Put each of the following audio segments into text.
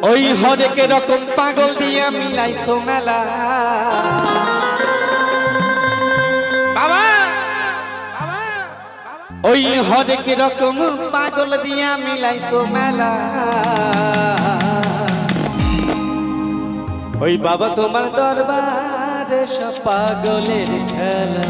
ওই হরেক রকম পাগল দিয়া মিলাইছো মেলা বাবা ওই হরেক রকম পাগল দিয়া মিলাইছো মেলা ওই বাবা তোমার দরবারে সব পাগলের খেলা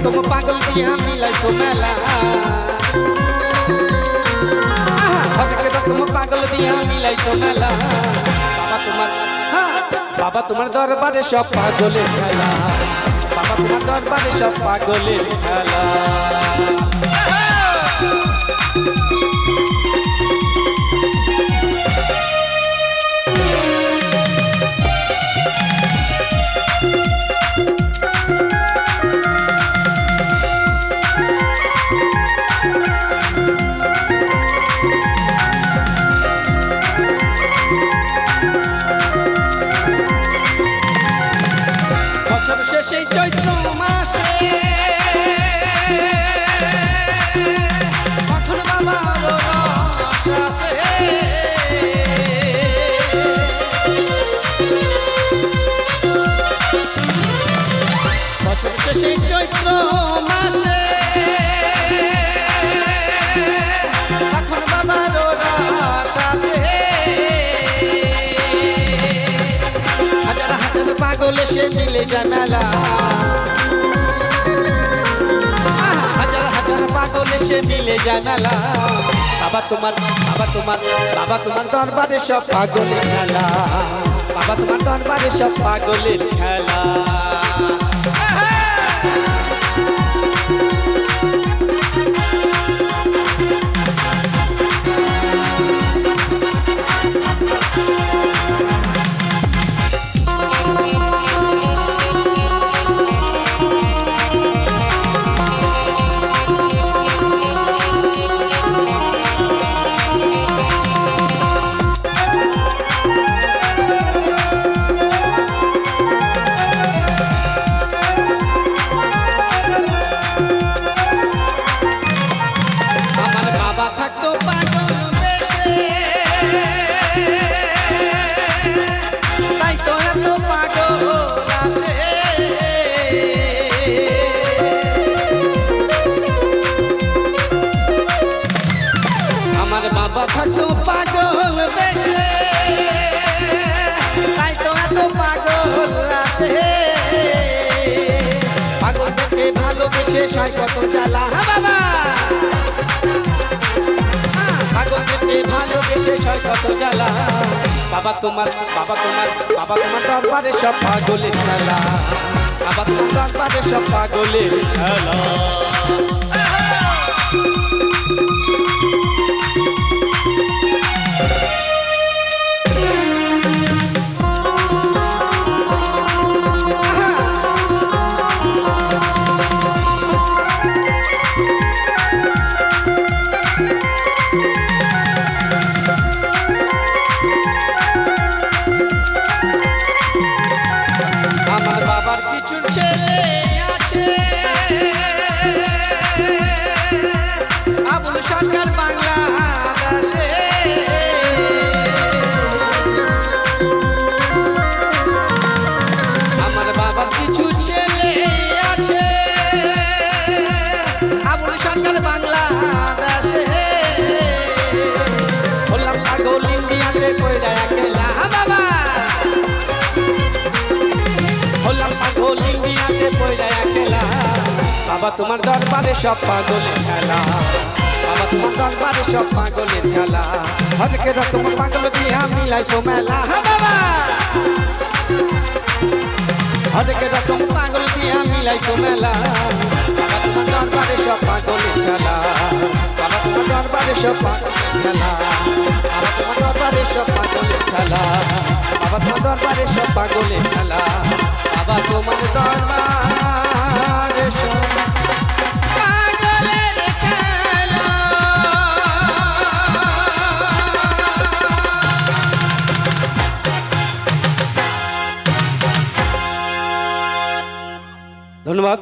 तुम पागल दिया मिलाइছো मेला तुम पागल दिया मिलाइছো मेला बाबा तुम्हार दरबारे सब पागलेर खेला बाबा तुम्हार दरबारे सब पागलेर खेला সেই চৈত্র মাসে কখন বাবার রস আসে বছর শেষে চৈত্র মাসে কখন বাবার রস আসে হাজার হাজার পাগল এসে মিলে যায় মেলা হাজার হাজার পাগল এসে মিলে যায় মেলা বাবা তোমার দরবারে সব পাগলের খেলা বাবা তোমার দরবারে সব পাগলের খেলা বাবা থাকতো পাগল বেশে তাই তো এত পাগল আসে পাগল দেখে ভালোবেসে সয় কত জ্বালা বাবা পাগল দেখে ভালোবেসে সয় কত জ্বালা বাবা তোমার দরবারে সব পাগলের খেলা বাবা তোমার দরবারে সব পাগলের খেলা বাবা তোমার দরবারে সব পাগলের খেলা বাবা তোমার দরবারে সব পাগলের খেলা হরেক রকম পাগল দিয়া মিলাইছো মেলা বাবা হরেক রকম পাগল দিয়া মিলাইছো মেলা বাবা তোমার দরবারে সব পাগলের খেলা বাবা তোমার দরবারে সব পাগলের খেলা বাবা তোমার দরবারে সব পাগলের খেলা বাবা তোমার দরবারে সব পাগলের খেলা বাবা তোমার দরবারে সব পাগলের খেলা। ধন্যবাদ।